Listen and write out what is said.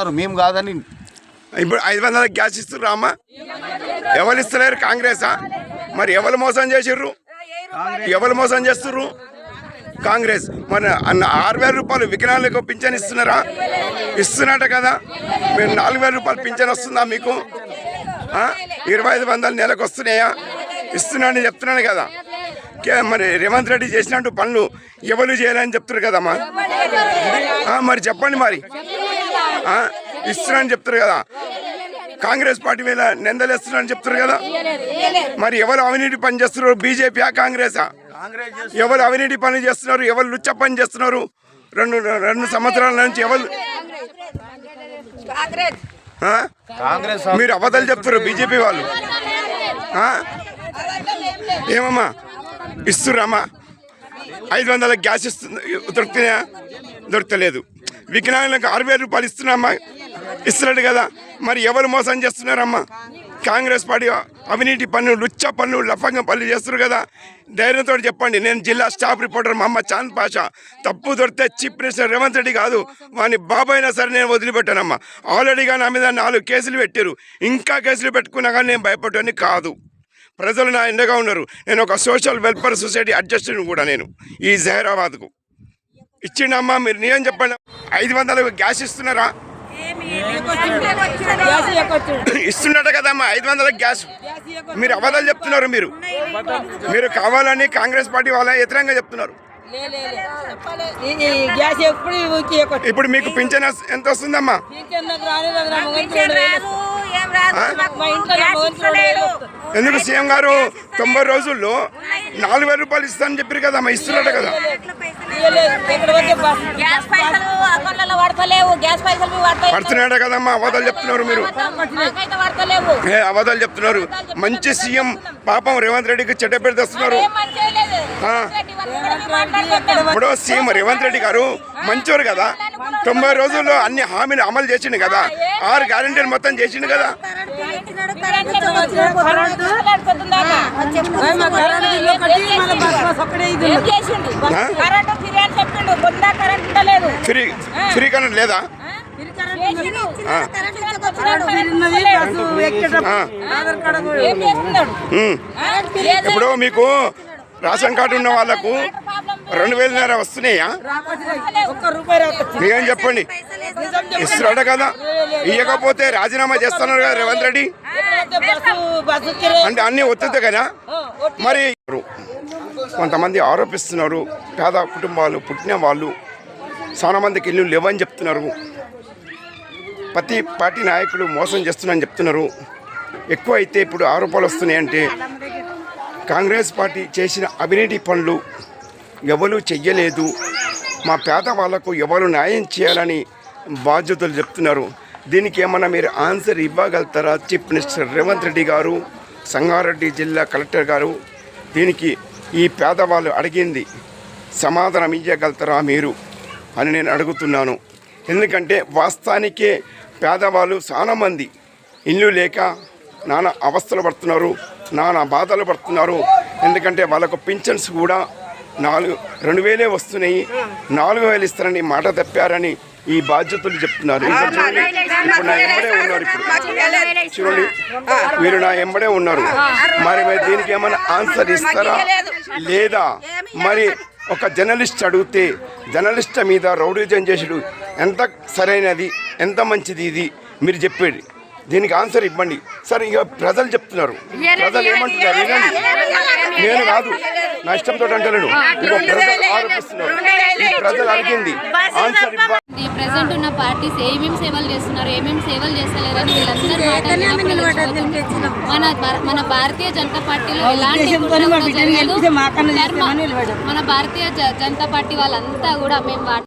ఇస్తున్నారు, మేము కాదని. ఇప్పుడు 500 గ్యాస్ ఇస్తున్నారు అమ్మ, ఎవరు ఇస్తలేరు? కాంగ్రెసా? మరి ఎవరు మోసం చేసిర్రు? ఎవరు మోసం చేస్తుర్రు? కాంగ్రెస్. మన 6,000 రూపాయలు వికలాంగులకు పింఛన్ ఇస్తున్నారా? ఇస్తున్నట్ట కదా. మీరు 4,000 రూపాయలు పింఛన్ వస్తుందా మీకు? 2,500 నెలకు వస్తున్నాయా? ఇస్తున్నానని చెప్తున్నాను కదా. మరి రేవంత్ రెడ్డి చేసినట్టు పనులు ఎవరు చేయాలని చెప్తారు కదమ్మా. మరి చెప్పండి, మరి ఇస్తున్నానని చెప్తారు కదా. కాంగ్రెస్ పార్టీ మీద నిందలేస్తున్నారని చెప్తారు కదా. మరి ఎవరు అవినీతి పని చేస్తున్నారు? బీజేపీయా కాంగ్రెసా? ఎవరు అవినీతి పని చేస్తున్నారు? ఎవరు లుచ్చ పని చేస్తున్నారు? రెండు సంవత్సరాల నుంచి ఎవరు? మీరు అబద్ధాలు చెప్తారు బీజేపీ వాళ్ళు. ఏమమ్మా ఇస్తుర్రమ్మా? 500 గ్యాస్ ఇస్తుంది, దొరుకుతున్నాయా? దొరకలేదు. వికలాంగులకు 6,000 రూపాయలు ఇస్తున్నామ్మా, ఇస్తున్నాడు కదా. మరి ఎవరు మోసం చేస్తున్నారమ్మా? కాంగ్రెస్ పార్టీ అవినీతి పన్ను, లుచ్చ పన్ను, లఫంగ పనులు చేస్తున్నారు కదా. ధైర్యంతో చెప్పండి. నేను జిల్లా స్టాఫ్ రిపోర్టర్ మహమ్మద్ చాంద్ పాషా. తప్పు దొరికితే చీఫ్ మినిస్టర్ రేవంత్ రెడ్డి కాదు, వాని బాబైనా సరే నేను వదిలిపెట్టానమ్మా. ఆల్రెడీగా నా మీద 4 కేసులు పెట్టారు. ఇంకా కేసులు పెట్టుకున్నా కానీ నేను భయపడ్డాన్ని కాదు. ప్రజలు నా ఎండగా ఉన్నారు. నేను ఒక సోషల్ వెల్ఫేర్ సొసైటీ అడ్జస్టెంట్ కూడా నేను ఈ జహీరాబాద్కు. ఇచ్చిండమ్మా, మీరు నిజం చెప్పండి. 500 గ్యాస్ ఇస్తున్నారా? ఇస్తున్నట్టు కదమ్మా 500 గ్యాస్. మీరు అబద్ధాలు చెప్తున్నారు. మీరు కావాలని కాంగ్రెస్ పార్టీ వాళ్ళ వ్యతిరేకంగా చెప్తున్నారు. ఇప్పుడు మీకు పింఛన్ ఎంత వస్తుందమ్మా? ఎందుకు సీఎం గారు 90 రోజుల్లో 4,000 రూపాయలు ఇస్తానని చెప్పారు కదమ్మా, ఇస్తున్నట్టు కదా. పడుతున్నాడ కదమ్మా. అబద్ధాలు చెప్తున్నారు మీరు, అబద్ధాలు చెప్తున్నారు. మంచి సీఎం పాపం రేవంత్ రెడ్డికి చెడ్డ పేరు తెస్తున్నారు. ఇప్పుడు సీఎం రేవంత్ రెడ్డి గారు మంచోరు కదా. 90 రోజుల్లో అన్ని హామీలు అమలు చేసిండు కదా. 6 గ్యారెంటీలు మొత్తం చేసిండు కదా. ఫ్రీ కరెంట్ లేదా? ఇప్పుడు మీకు రేషన్ కార్డు ఉన్న వాళ్ళకు 2,000 వస్తున్నాయా? మీరేం చెప్పండి. ఇస్తున్నాడు కదా. ఇవ్వకపోతే రాజీనామా చేస్తున్నారు కదా రేవంత్ రెడ్డి. అంటే అన్నీ ఒత్తుతాయి కదా. మరి కొంతమంది ఆరోపిస్తున్నారు, పేద కుటుంబాలు పుట్టిన వాళ్ళు చాలా మందికి ఇల్లు లేవని చెప్తున్నారు. ప్రతి పార్టీ నాయకులు మోసం చేస్తున్నారని చెప్తున్నారు. ఎక్కువ అయితే ఇప్పుడు ఆరోపణలు వస్తున్నాయంటే కాంగ్రెస్ పార్టీ చేసిన అవినీతి పనులు ఎవరు చెయ్యలేదు, మా పేద వాళ్లకు ఎవరు న్యాయం చేయాలని బాధ్యతలు చెప్తున్నారు. దీనికి ఏమన్నా మీరు ఆన్సర్ ఇవ్వగలుగుతారా? చీఫ్ మినిస్టర్ రేవంత్ రెడ్డి గారు, సంగారెడ్డి జిల్లా కలెక్టర్ గారు, దీనికి ఈ పేదవాళ్ళు అడిగింది సమాధానం ఇవ్వగలుగుతారా మీరు అని నేను అడుగుతున్నాను. ఎందుకంటే వాస్తవానికే పేదవాళ్ళు చాలామంది ఇల్లు లేక నానా అవస్థలు పడుతున్నారు, నానా బాధలు పడుతున్నారు. ఎందుకంటే వాళ్ళకు పింఛన్స్ కూడా 2,000 వస్తున్నాయి, 4,000 ఇస్తారని మాట తప్పారని ఈ బాధ్యతలు చెప్తున్నారు. ఇప్పుడు నా ఎంబడే ఉన్నారు. ఇప్పుడు చూడండి, మీరు నా ఎంబడే ఉన్నారు. మరి దీనికి ఏమైనా ఆన్సర్ ఇస్తారా లేదా? మరి ఒక జర్నలిస్ట్ అడిగితే జర్నలిస్ట్ మీద రౌడీజం చేసుడు ఎంత సరైనది, ఎంత మంచిది ఇది మీరు చెప్పేది. దీనికి ఆన్సర్ ఇవ్వండి. సరే, ఇక ప్రజలు చెప్తున్నారు. ప్రజలు ఏమంటున్నారు వినండి. నేను కాదు, నా ఇష్టంతో అంటలేను. ఇక ప్రజలు ఆరోపిస్తున్నారు. ఈ ప్రజలు అడిగింది ఆన్సర్ ఇవ్వాలి. ప్రెసెంట్ ఉన్న పార్టీస్ ఏమేమి సేవలు చేస్తున్నారు, ఏమేమి సేవలు చేస్తలేరని వీళ్ళందరూ మన భారతీయ జనతా పార్టీలో ఎలాంటి మన భారతీయ జనతా పార్టీ వాళ్ళంతా కూడా మేము